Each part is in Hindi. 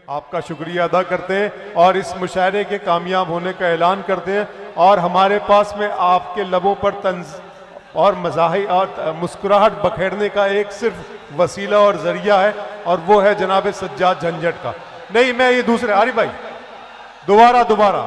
आपका शुक्रिया अदा करते हैं और इस मुशायरे के कामयाब होने का ऐलान करते हैं। और हमारे पास में आपके लबों पर तंज और मज़ाही और मुस्कुराहट बखेरने का एक सिर्फ वसीला और ज़रिया है, और वो है जनाब सज्जाद झंझट का। नहीं, मैं ये दूसरे आरिफ भाई दोबारा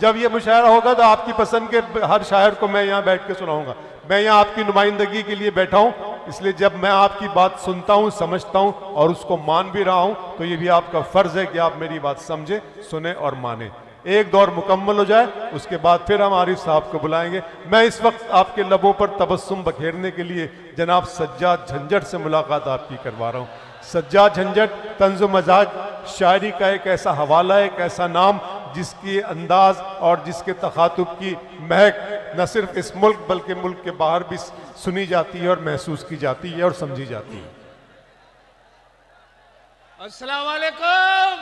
जब ये मुशायरा होगा तो आपकी पसंद के हर शायर को मैं यहाँ बैठ के सुनाऊंगा। मैं यहाँ आपकी नुमाइंदगी के लिए बैठा हूँ, इसलिए जब मैं आपकी बात सुनता हूँ, समझता हूँ और उसको मान भी रहा हूँ, तो ये भी आपका फ़र्ज़ है कि आप मेरी बात समझें, सुने और माने। एक दौर मुकम्मल हो जाए, उसके बाद फिर हम आरिफ साहब को बुलाएंगे। मैं इस वक्त आपके लबों पर तबस्सुम बखेरने के लिए जनाब सज्जाद झंझट से मुलाकात आपकी करवा रहा हूँ। सज्जाद झंझट तंज़ मज़ाज शायरी का एक ऐसा हवाला है, एक ऐसा नाम जिसकी अंदाज और जिसके तखातुब की महक न सिर्फ इस मुल्क बल्कि मुल्क के बाहर भी सुनी जाती है और महसूस की जाती है और समझी जाती है। अस्सलाम वालेकुम।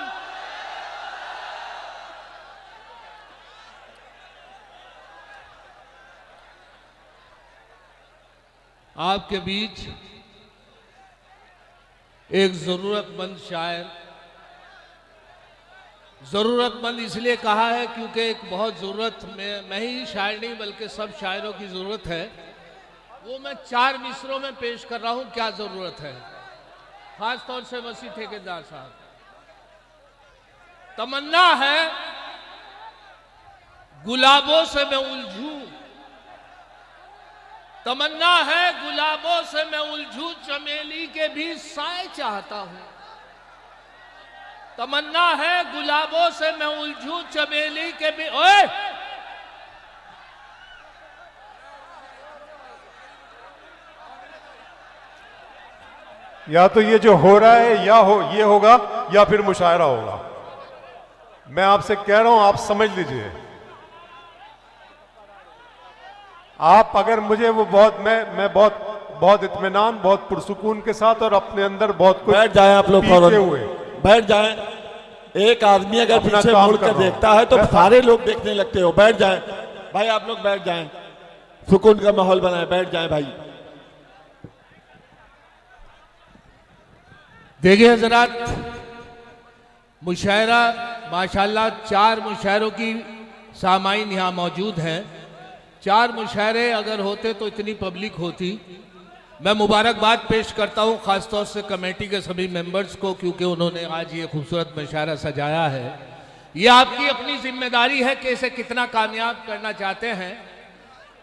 आपके बीच एक ज़रूरतमंद शायर, ज़रूरतमंद इसलिए कहा है क्योंकि एक बहुत ज़रूरत में मैं ही शायर नहीं बल्कि सब शायरों की ज़रूरत है, वो मैं 4 मिसरों में पेश कर रहा हूं। क्या ज़रूरत है, खास तौर से वसी ठेकेदार साहब। तमन्ना है गुलाबों से मैं उलझूं, तमन्ना है गुलाबों से मैं उलझूं, चमेली के भी साए चाहता हूं। तमन्ना है गुलाबों से मैं उलझूं, चमेली के भी ओए या तो ये जो हो रहा है ये होगा या फिर मुशायरा होगा। मैं आपसे कह रहा हूं, आप समझ लीजिए। आप अगर मुझे वो मैं बहुत इत्मीनान, बहुत पुरसुकून के साथ और अपने अंदर बहुत कुछ बैठ जाए आप लोग, हुए बैठ जाए। एक आदमी अगर पीछे मुड़ कर देखता है तो सारे लोग देखने लगते हो। बैठ जाए भाई, आप लोग बैठ जाएं, सुकून का माहौल बनाए, बैठ जाएं भाई। देखिए हजरात, मुशायरा माशाल्लाह 4 मुशायरों की सामाइन यहाँ मौजूद हैं। 4 मुशायरे अगर होते तो इतनी पब्लिक होती। मैं मुबारकबाद पेश करता हूँ ख़ास तौर से कमेटी के सभी मेंबर्स को, क्योंकि उन्होंने आज ये खूबसूरत मुशायरा सजाया है। ये आपकी अपनी जिम्मेदारी है कि इसे कितना कामयाब करना चाहते हैं।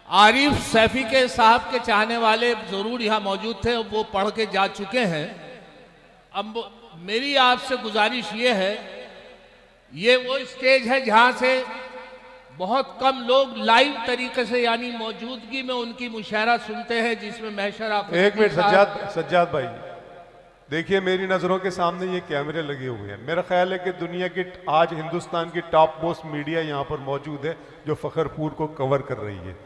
आरिफ सैफी के साहब के चाहने वाले ज़रूर यहाँ मौजूद थे, वो पढ़ के जा चुके हैं। अब मेरी आपसे गुजारिश ये है, ये वो स्टेज है जहाँ से बहुत कम लोग लाइव तरीके से यानी मौजूदगी में उनकी मुशायरा सुनते हैं, जिसमें महशर आप। एक मिनट सज्जाद भाई, देखिए मेरी नज़रों के सामने ये कैमरे लगे हुए हैं। मेरा ख्याल है कि दुनिया की आज हिंदुस्तान की टॉप मोस्ट मीडिया यहाँ पर मौजूद है जो फखरपुर को कवर कर रही है।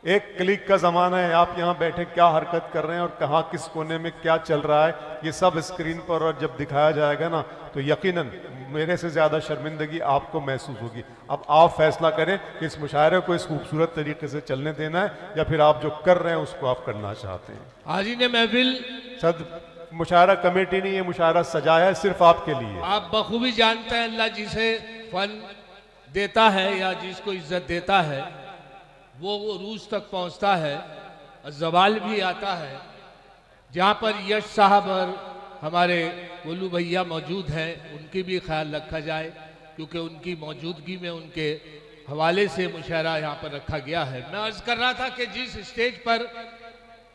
एक क्लिक का ज़माना है, आप यहाँ बैठे क्या हरकत कर रहे हैं और कहाँ किस कोने में क्या चल रहा है, ये सब स्क्रीन पर और जब दिखाया जाएगा ना तो यकीनन मेरे से ज़्यादा शर्मिंदगी आपको महसूस होगी। अब आप फैसला करें कि इस मुशायरे को इस खूबसूरत तरीके से चलने देना है या फिर आप जो कर रहे हैं उसको आप करना चाहते हैं। हाजी ने महफिल सद मुशायरा कमेटी ने ये मुशायरा सजाया है सिर्फ आपके लिए। आप बखूबी जानते हैं अल्लाह जिसे फन देता है या जिसको इज्जत देता है वो रूज तक पहुंचता है, जवाल भी आता है। जहाँ पर यश साहब और हमारे गोलू भैया मौजूद हैं, उनकी भी ख्याल रखा जाए, क्योंकि उनकी मौजूदगी में उनके हवाले से मुशायरा यहाँ पर रखा गया है। मैं अर्ज कर रहा था कि जिस स्टेज पर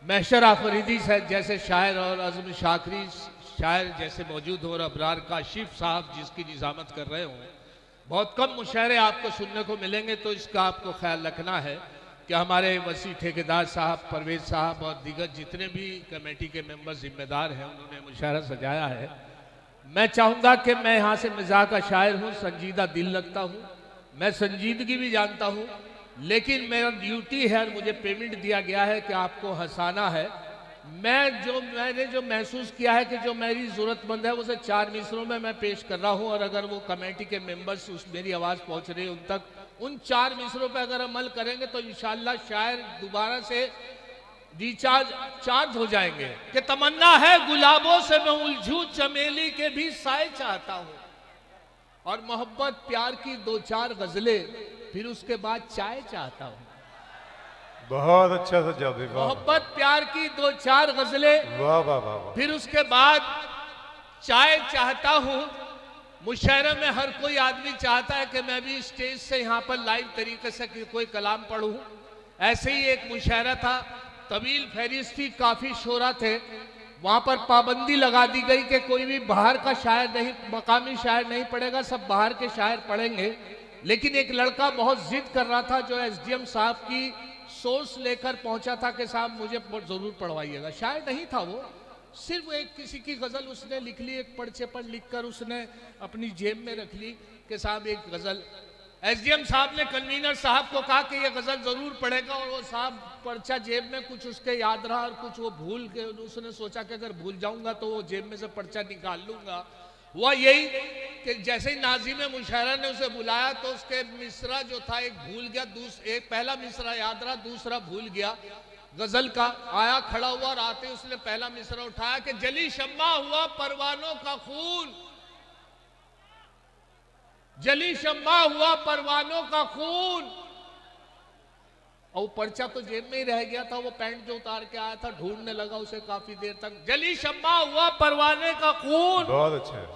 महशर आफरीदी जैसे शायर और अज़म शाकरी शायर जैसे मौजूद हो और अबरार काशिफ साहब जिसकी निज़ामत कर रहे हों, बहुत कम मुशायरे आपको सुनने को मिलेंगे। तो इसका आपको ख्याल रखना है कि हमारे वसी ठेकेदार साहब, परवेज साहब और दीगर जितने भी कमेटी के मेंबर जिम्मेदार हैं, उन्होंने मुशायरा सजाया है। मैं चाहूँगा कि मैं यहाँ से मिजाज का शायर हूँ, संजीदा दिल रखता हूँ, मैं संजीदगी भी जानता हूँ, लेकिन मेरा ड्यूटी है और मुझे पेमेंट दिया गया है कि आपको हंसाना है। मैंने जो महसूस किया है कि जो मेरी ज़रूरतमंद है उसे 4 मिसरों में मैं पेश कर रहा हूँ, और अगर वो कमेटी के मेंबर्स उस मेरी आवाज़ पहुँच रही है उन तक, उन 4 मिसरों पे अगर अमल करेंगे तो इंशाअल्लाह शायर दोबारा से चार्ज हो जाएंगे कि तमन्ना है गुलाबों से मैं उलझूं, चमेली के भी साए चाहता हूँ। और मोहब्बत प्यार की 2-4 गजलें, फिर उसके बाद चाय चाहता हूं। बहुत अच्छा सजा दे, वाह मोहब्बत प्यार की 2-4 गजलें, वाह वाह वाह वाह। फिर उसके बाद चाय चाहता हूं। मुशायरे में हर कोई आदमी चाहता है कि मैं भी स्टेज से यहाँ पर लाइव तरीके से कोई कलाम पढ़ूं। ऐसे ही एक मुशायरा था, तवील फहरिस्त थी, काफी शोरा थे। वहां पर पाबंदी लगा दी गई कि कोई भी बाहर का शायर नहीं, मकामी शायर नहीं पढ़ेगा, सब बाहर के शायर पढ़ेंगे। लेकिन एक लड़का बहुत जिद कर रहा था, जो एसडीएम साहब की सोर्स लेकर पहुंचा था कि साहब मुझे जरूर पढ़वाइएगा। शायर नहीं था वो, सिर्फ एक किसी की गजल उसने लिख ली, एक पर्चे पर लिखकर उसने अपनी जेब में रख ली कि साहब एक गजल। एसडीएम साहब ने कन्वीनर साहब को कहा कि ये गजल जरूर पढ़ेगा, और वो साहब पर्चा जेब में, कुछ उसके याद रहा और कुछ वो भूल के, उसने सोचा कि अगर भूल जाऊंगा तो वो जेब में से पर्चा निकाल लूंगा। हुआ यही कि जैसे ही नाज़िम मुशायरा ने उसे बुलाया तो उसके मिसरा जो था एक भूल गया, एक पहला मिसरा याद रहा, दूसरा भूल गया गजल का। आया, खड़ा हुआ और आते उसने पहला मिसरा उठाया कि जली शम्मा हुआ परवानों का खून, जली शम्मा हुआ परवानों का खून। और पर्चा तो जेब में ही रह गया था, वो पैंट जो उतार के आया था ढूंढने लगा उसे काफी देर तक। जली शम्मा हुआ परवाने का खून, बहुत अच्छा है।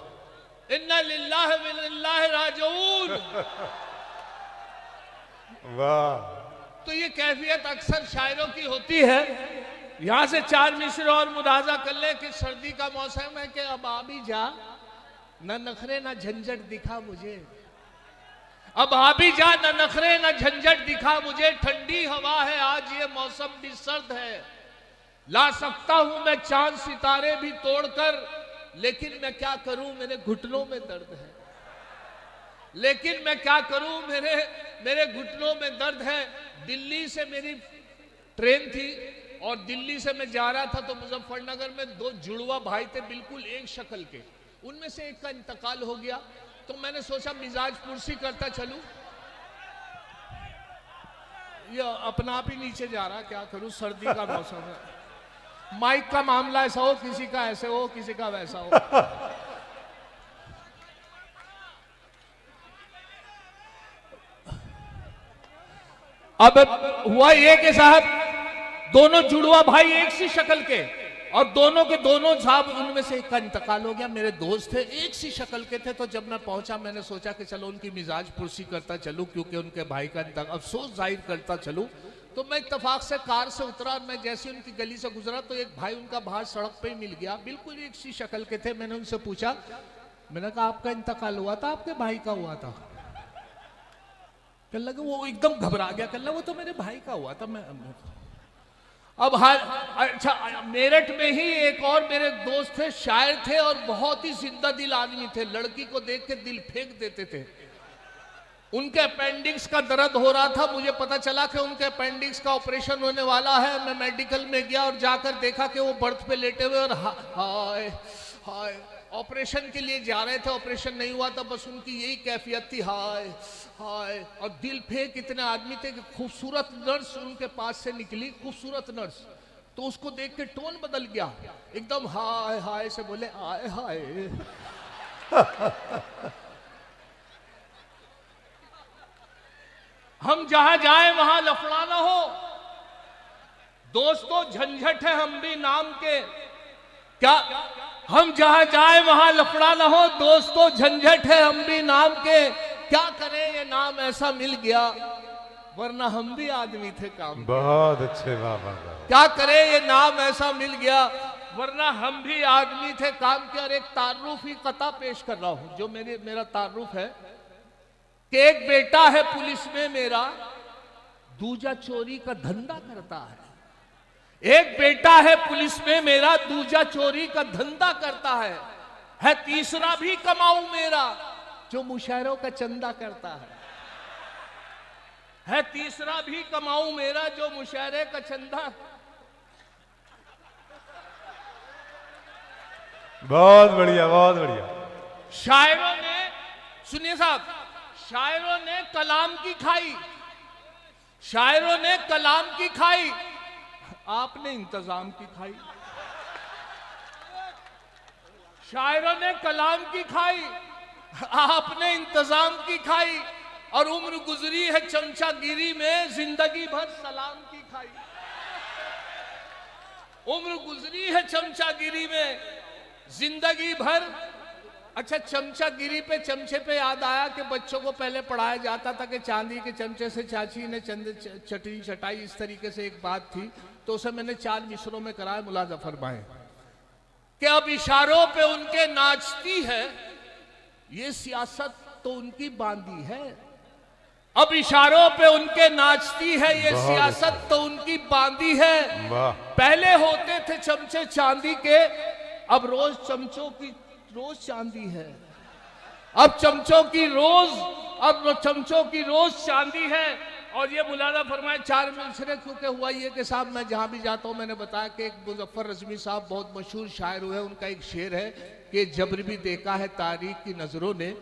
इन्ना लिल्लाहि व इन्ना राजिऊन। वाह। तो ये कैफियत अक्सर शायरों की होती है। यहां से 4 मिसरे और मुलाजा कर ले कि सर्दी का मौसम है कि अब आ भी जा, न नखरे न झंझट दिखा मुझे, अब आ भी जा, न नखरे न झंझट दिखा मुझे, ठंडी हवा है आज ये मौसम भी सर्द है, ला सकता हूं मैं चांद सितारे भी तोड़कर, लेकिन मैं क्या करूं मेरे घुटनों में दर्द है, लेकिन मैं क्या करूं मेरे घुटनों में दर्द है। दिल्ली से मेरी ट्रेन थी और दिल्ली से मैं जा रहा था तो मुजफ्फरनगर में 2 जुड़वा भाई थे बिल्कुल एक शक्ल के, उनमें से एक का इंतकाल हो गया। तो मैंने सोचा मिजाज पुरसी करता चलूं, ये अपना आप ही नीचे जा रहा, क्या करूं, सर्दी का मौसम है, माइक का मामला ऐसा हो, किसी का ऐसे हो, किसी का वैसा हो। अब हुआ ये कि साहब दोनों जुड़वा भाई एक सी शक्ल के, और दोनों के दोनों साहब उनमें से एक का इंतकाल हो गया। मेरे दोस्त थे, एक सी शक्ल के थे। तो जब मैं पहुंचा मैंने सोचा कि चलो उनकी मिजाज पुरसी करता चलूं, क्योंकि उनके भाई का अफसोस जाहिर करता चलूं। तो मैं इत्तेफाक से कार से उतरा और मैं जैसे उनकी गली से गुजरा तो एक भाई उनका बाहर सड़क पे ही मिल गया, बिल्कुल एक सी शक्ल के थे। मैंने उनसे पूछा, मैंने कहा आपका इंतकाल हुआ था, आपके भाई का हुआ था? कहने लगे, वो एकदम घबरा गया, कहने लगा वो तो मेरे भाई का हुआ था। मैं अब अच्छा, मेरठ में ही एक और मेरे दोस्त थे, शायर थे और बहुत ही जिंदा दिल आदमी थे, लड़की को देख के दिल फेंक देते थे। उनके अपेंडिक्स का दर्द हो रहा था, मुझे पता चला कि उनके अपेंडिक्स का ऑपरेशन होने वाला है। मैं मेडिकल में गया और जाकर देखा कि वो बर्थ पे लेटे हुए और हाय हाय ऑपरेशन के लिए जा रहे थे, ऑपरेशन नहीं हुआ था, बस उनकी यही कैफियत थी, हाय हाय। और दिल फेंक इतने आदमी थे कि खूबसूरत नर्स उनके पास से निकली, खूबसूरत नर्स, तो उसको देख के टोन बदल गया, एकदम हाय हाय से बोले हाय हाय। हम जहां जाए वहां लफड़ा ना हो, दोस्तों झंझट है हम भी नाम के, क्या हम जहां जाए वहां लफड़ा ना हो, दोस्तों झंझट है हम भी नाम के, क्या करें ये नाम ऐसा मिल गया, वरना हम भी आदमी थे काम। बहुत अच्छे, वाह वाह। क्या करें ये नाम ऐसा मिल गया, वरना हम भी आदमी थे काम के। और एक तारुफ ही कथा पेश कर रहा हूं, जो मेरा तारुफ है कि एक बेटा है पुलिस में मेरा, दूजा चोरी का धंधा करता है। एक बेटा है पुलिस में मेरा, दूजा चोरी का धंधा करता है तीसरा भी कमाऊ मेरा, जो मुशायरों का चंदा करता है तीसरा भी कमाऊ मेरा, जो मुशायरे का चंदा। बहुत बढ़िया, बहुत बढ़िया। शायरों ने, सुनिए साहब, शायरों ने कलाम की खाई, शायरों ने कलाम की खाई, आपने इंतजाम की खाई। शायरों ने कलाम की खाई, आपने इंतजाम की खाई और उम्र गुजरी है चमचागिरी में, जिंदगी भर सलाम की खाई। उम्र गुजरी है चमचागिरी में, जिंदगी भर। अच्छा, चमचागिरी पे, चमचे पे याद आया कि बच्चों को पहले पढ़ाया जाता था कि चांदी के चमचे से चाची ने चटनी चटाई, इस तरीके से एक बात थी। तो उसे मैंने 4 मिसरों में कराया, मुलाजा फरमाए कि अब इशारों पे उनके नाचती है ये सियासत तो उनकी बांधी है। अब इशारों पे उनके नाचती है ये सियासत तो उनकी बांधी है। पहले होते थे चमचे चांदी के, अब रोज चमचों की रोज चांदी है। अब चमचों की रोज चांदी है। और ये मुलाजा फरमाए 4 मिसरे क्योंकि हुआ ये कि साहब मैं जहां भी जाता हूं, मैंने बताया कि एक मुजफ्फर रजवी साहब बहुत मशहूर शायर हुए, उनका एक शेर है कि जबर भी देखा है तारीख की नजरों ने,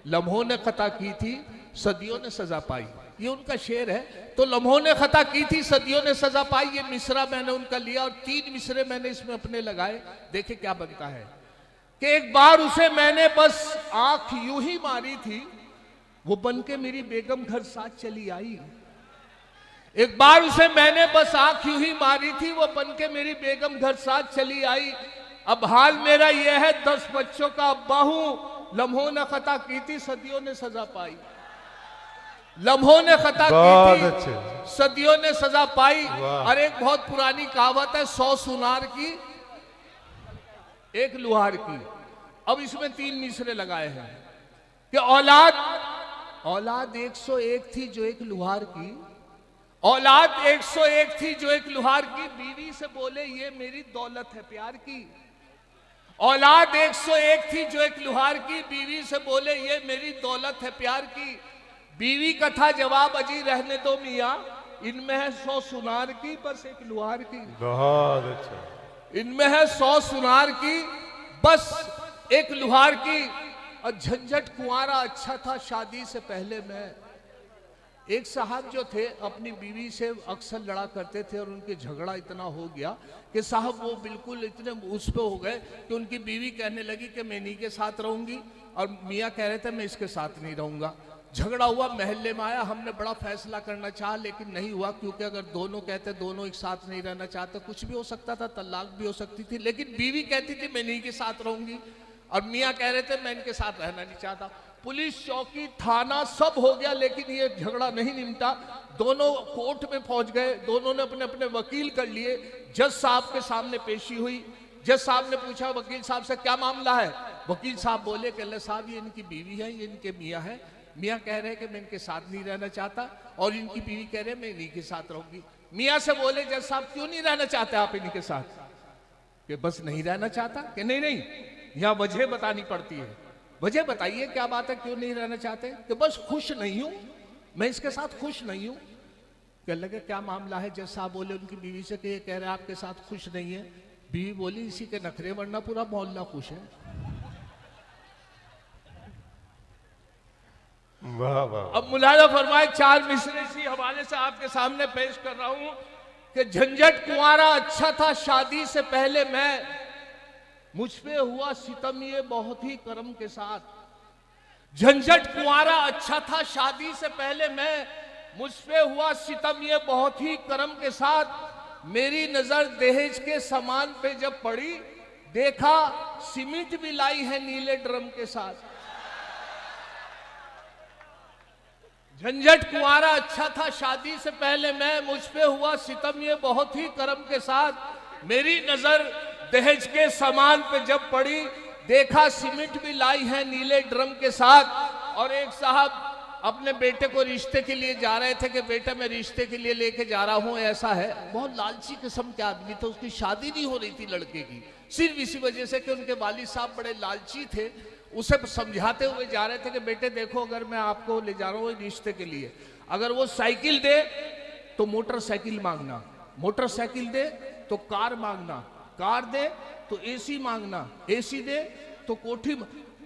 लम्हों ने खता की थी सदियों ने सजा पाई। ये उनका शेर है। तो लम्हों ने खता की थी सदियों ने सजा पाई, ये मिसरा मैंने उनका लिया और 3 मिसरे मैंने इसमें अपने लगाए। देखे क्या बनता है कि एक बार उसे मैंने बस आंख यूं ही मारी थी, वो बनके मेरी बेगम घर साथ चली आई। एक बार उसे मैंने बस आंख यूं ही मारी थी, वो बनके मेरी बेगम घर साथ चली आई। अब हाल मेरा यह है 10 बच्चों का अब्बा हूं, लम्हों ने खता की थी सदियों ने सजा पाई। लम्हों ने खता की थी सदियों ने सजा पाई। और एक बहुत पुरानी कहावत है 100 सुनार की 1 लुहार की। अब इसमें 3 मिसरे लगाए हैं कि औलाद 101 थी जो 1 लुहार की, औलाद 101 थी जो 1 लुहार की, बीवी से बोले ये मेरी दौलत है प्यार की। औलाद 101 थी जो 1 लुहार की, बीवी से बोले ये मेरी दौलत है प्यार की। बीवी का था जवाब अजी रहने दो मियाँ, इनमें है 100 सुनार की बस 1 लुहार की। बहुत अच्छा। इनमें है 100 सुनार की बस 1 लुहार की। और झंझट कुंवारा अच्छा था शादी से पहले मैं। एक साहब जो थे अपनी बीवी से अक्सर लड़ा करते थे और उनके झगड़ा इतना हो गया कि साहब वो बिल्कुल इतने उस पे हो गए कि उनकी बीवी कहने लगी कि मैं इन्हीं के साथ रहूंगी और मियाँ कह रहे थे मैं इसके साथ नहीं रहूंगा। झगड़ा हुआ, महल्ले में आया, हमने बड़ा फैसला करना चाहा लेकिन नहीं हुआ, क्योंकि अगर दोनों कहते दोनों एक साथ नहीं रहना चाहते, कुछ भी हो सकता था, तलाक भी हो सकती थी। लेकिन बीवी कहती थी मैं इन्हीं के साथ रहूंगी और मियाँ कह रहे थे मैं इनके साथ रहना नहीं चाहता। पुलिस चौकी थाना सब हो गया लेकिन ये झगड़ा नहीं निपटा। दोनों कोर्ट में पहुंच गए, दोनों ने अपने अपने वकील कर लिए। जज साहब के सामने पेशी हुई। जज साहब ने पूछा वकील साहब से क्या मामला है। वकील साहब बोले कि अल्लाह साहब ये इनकी बीवी है, ये इनके मियाँ है। मियाँ कह रहे हैं कि मैं इनके साथ नहीं रहना चाहता और इनकी बीवी कह रहे हैं मैं इन्हीं के साथ रहूंगी। मियाँ से बोले जज साहब क्यों नहीं रहना चाहते आप इन्हीं के साथ? कि बस नहीं रहना चाहता। कि नहीं, यहाँ वजह बतानी पड़ती है। वजह बताइए क्या बात है, क्यों नहीं रहना चाहते? कि बस खुश नहीं हूं, मैं इसके साथ खुश नहीं हूं। कह लगे क्या मामला है? जज साहब बोले उनकी बीवी से कि ये कह रहे हैं आपके साथ खुश नहीं है। बीवी बोली इसी के नखरे वरना पूरा मोहल्ला खुश है। वाह वाह। अब मुलाजा फरमाए 4 मिसरे इसी हवाले से आपके सामने पेश कर रहा हूं कि झंझट कुंवारा अच्छा था शादी से पहले मैं, मुझ पे हुआ सितम ये बहुत ही करम के साथ। झंझट कुंवारा अच्छा था शादी से पहले मैं, मुझ पे हुआ सितम ये बहुत ही करम के साथ। मेरी नजर दहेज के सामान पे जब पड़ी, देखा सीमेंट भी लाई है नीले ड्रम के साथ। झंझट कुंवारा अच्छा था शादी से पहले मैं, मुझ पे हुआ सितम ये बहुत ही करम के साथ। मेरी नजर दहेज के सामान पे जब पड़ी, देखा सीमेंट भी लाई है नीले ड्रम के साथ। और एक साहब अपने बेटे को रिश्ते के लिए जा रहे थे कि बेटा मैं रिश्ते के लिए लेके जा रहा हूं, ऐसा है। बहुत लालची किस्म के आदमी थे, उसकी शादी नहीं हो रही थी लड़के की, सिर्फ इसी वजह से कि उनके वालिद साहब बड़े लालची थे। उसे समझाते हुए जा रहे थे कि बेटे देखो अगर मैं आपको ले जा रहा हूँ रिश्ते के लिए, अगर वो साइकिल दे तो मोटरसाइकिल मांगना, मोटरसाइकिल दे तो कार मांगना, कार दे तो एसी मांगना, एसी दे तो कोठी।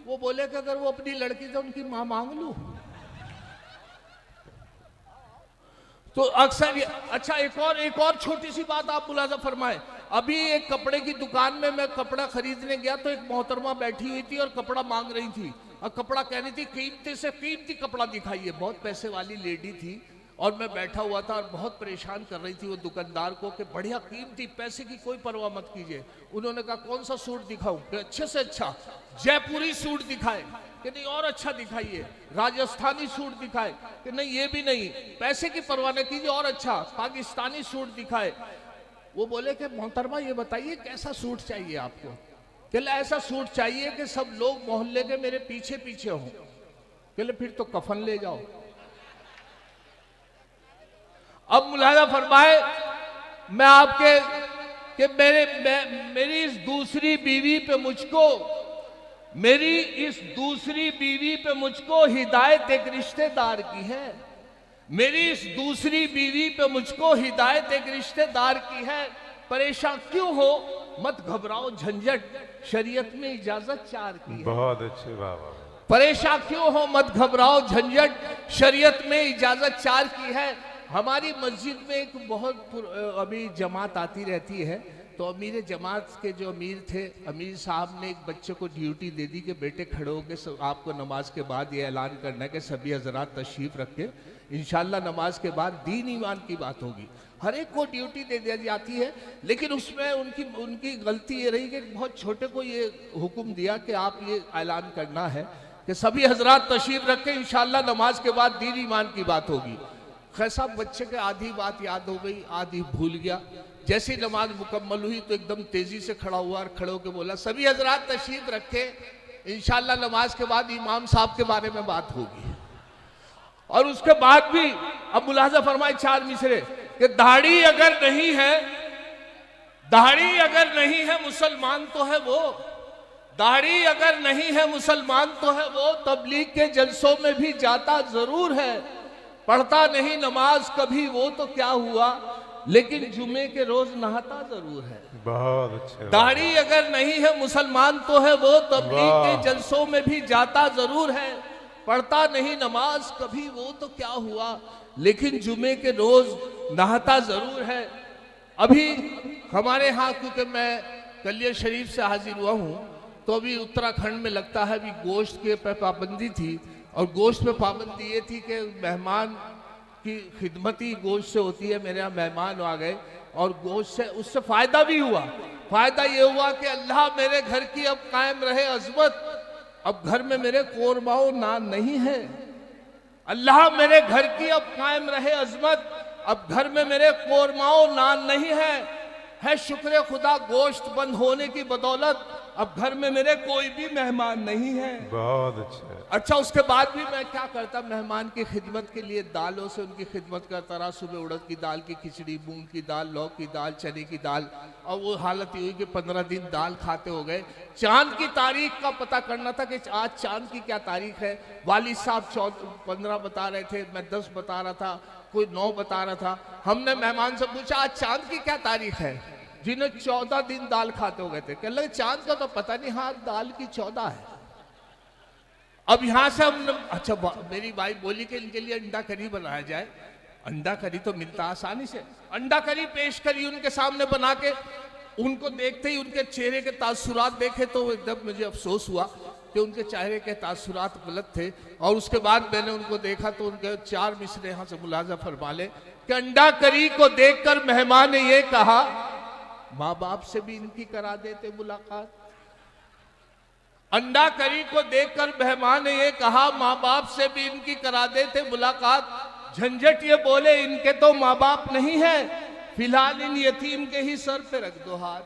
वो बोले कि अगर वो अपनी लड़की से उनकी मां मांग लूं तो अक्सर। अच्छा एक और छोटी सी बात आप मुलाजा फरमाए। अभी एक कपड़े की दुकान में मैं कपड़ा खरीदने गया तो एक मोहतरमा बैठी हुई थी और कपड़ा मांग रही थी। और कपड़ा कह रही थी कीमती से कीमती कपड़ा दिखाइए। बहुत पैसे वाली लेडी थी और मैं बैठा हुआ था और बहुत परेशान कर रही थी वो दुकानदार को कि बढ़िया कीमती, पैसे की कोई परवाह मत कीजिए। उन्होंने कहा कौन सा सूट दिखाऊं? कि अच्छे से अच्छा जयपुरी सूट दिखाए, कि नहीं और अच्छा दिखाइए। राजस्थानी सूट दिखाए, कि नहीं ये भी नहीं, पैसे की परवाह न कीजिए और अच्छा पाकिस्तानी सूट दिखाए। वो बोले कि मोहतरमा ये बताइए कैसा सूट चाहिए आपको? कहले ऐसा सूट चाहिए कि सब लोग मोहल्ले के मेरे पीछे पीछे हों। कहले फिर तो कफन ले जाओ। अब मुलाहिजा फरमाए, मैं आपके कि मेरी इस दूसरी बीवी पे मुझको हिदायत एक रिश्तेदार की है। मेरी इस दूसरी बीवी पे मुझको हिदायत एक रिश्तेदार की है। परेशान क्यों हो? मत घबराओ, झंझट शरीयत में इजाजत 4 की है। बहुत अच्छे बाबा। परेशान क्यों हो? मत घबराओ, झंझट शरीयत में इजाजत 4 की है। हमारी मस्जिद में एक बहुत अभी जमात आती रहती है, तो अमीर जमात के जो अमीर थे, अमीर साहब ने एक बच्चे को ड्यूटी दे दी कि बेटे खड़े होकर आपको नमाज के बाद ये ऐलान करना है कि सभी हजरात तशरीफ रखे, इंशाल्लाह नमाज के बाद दीन ईमान की बात होगी। हर एक को ड्यूटी दे दी जाती है, लेकिन उसमें उनकी गलती ये रही कि बहुत छोटे को ये हुक्म दिया कि आप ये ऐलान करना है कि सभी हजरात तशरीफ रखें, इंशाल्लाह नमाज के बाद दीन ईमान की बात होगी। खैर साहब बच्चे के आधी बात याद हो गई, आधी भूल गया। जैसी नमाज मुकम्मल हुई तो एकदम तेजी से खड़ा हुआ और खड़े होकर बोला सभी हजरात तशरीफ रखें, इंशाल्लाह नमाज के बाद इमाम साहब के बारे में बात होगी। और उसके बाद भी अब मुलाजा फरमाए 4 मिसरे कि दाढ़ी अगर नहीं है मुसलमान तो है वो, दाढ़ी अगर नहीं है मुसलमान तो है वो, तबलीग के जलसों में भी जाता जरूर है, पढ़ता नहीं नमाज कभी वो तो क्या हुआ, लेकिन जुमे के रोज नहाता जरूर है। बहुत अच्छे। दाढ़ी अगर नहीं है मुसलमान तो है वो, तबलीग के जलसों में भी जाता जरूर है, पढ़ता नहीं नमाज कभी वो तो क्या हुआ, लेकिन जुमे के रोज नहाता जरूर है। अभी हमारे यहाँ क्योंकि मैं कलियर शरीफ से हाजिर हुआ हूँ, तो अभी उत्तराखंड में लगता है अभी गोश्त के पे पाबंदी थी, और गोश्त पे पाबंदी ये थी कि मेहमान की खिदमत ही गोश्त से होती है। मेरे यहाँ मेहमान आ गए और गोश्त से उससे फायदा भी हुआ। फायदा ये हुआ कि अल्लाह मेरे घर की अब कायम रहे अजमत, अब घर में मेरे कोरमाओ नान नहीं है। अल्लाह मेरे घर की अब कायम रहे अजमत, अब घर में मेरे कोरमाओ नान नहीं है शुक्र खुदा गोश्त बंद होने की बदौलत अब घर में मेरे कोई भी मेहमान नहीं है। बहुत अच्छा। अच्छा उसके बाद भी मैं क्या करता, मेहमान की खिदमत के लिए दालों से उनकी खिदमत करता रहा। सुबह उड़द की दाल की खिचड़ी, मूंग की दाल, लौक की दाल, चने की दाल, और वो हालत ये हुई कि 15 दिन दाल खाते हो गए। चांद की तारीख का पता करना था कि आज चांद की क्या तारीख है। वालिद साहब 15 बता रहे थे, मैं 10 बता रहा था, कोई 9 बता रहा था। हमने मेहमान से पूछा आज चांद की क्या तारीख है, जिन्हें 14 दिन दाल खाते हो गए थे। कह लगे चांद का तो पता नहीं, हाँ दाल की 14 है। अब यहां से हम अच्छा मेरी भाई बोली कि इनके लिए अंडा करी बनाया जाए। अंडा करी तो मिलता आसानी से, अंडा करी पेश करी उनके सामने बना के। उनको देखते ही उनके चेहरे के तासुरात देखे तो एकदम मुझे अफसोस हुआ कि उनके चेहरे के तासुरात गलत थे। और उसके बाद मैंने उनको देखा तो उनके 4 मिसरे यहां से मुलाजा फरमा ले कि अंडा करी को देखकर मेहमान ने ये कहा माँ बाप से भी इनकी करा देते मुलाकात। अंडा करी को देखकर मेहमान ने ये कहा माँ बाप से भी इनकी करा देते मुलाकात। झंझट ये बोले इनके तो माँ बाप नहीं है, फिलहाल इन यतीम के ही सर पे रख दो हाथ।